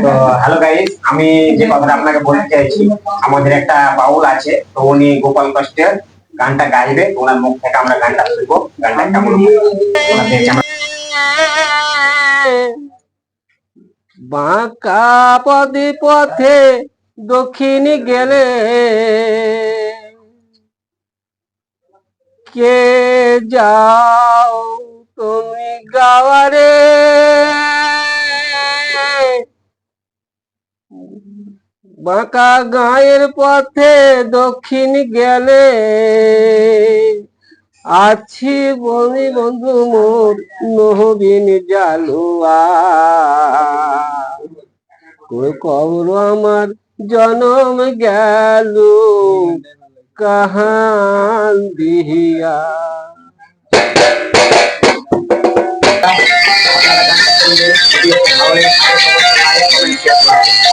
তো hello guys, আমি যে কথাটা আপনাকে বলতে চাইছি, আমাদের একটা বাউল আছে, তো উনি গোপাল কষ্টের গানটা গাইবে। ওনার মুখ থেকে আমরা গানটা শুনবো। গানটা কেমন ওনার থেকে আমরা বাঁকা পদে পথে দক্ষিণী গেলে কে যাও তুমি গাওয়ারে, বাঁকা গায়ের পথে দক্ষিণ গেলে আছি বনি বন্ধু মোর নহবিন জালুয়া, কবর আমার জনম গেল কাহান দিহিয়া। আপনারা গানটা শুনলে যদি ভালো লাগে তাহলে অবশ্যই লাইক কমেন্ট শেয়ার করবেন।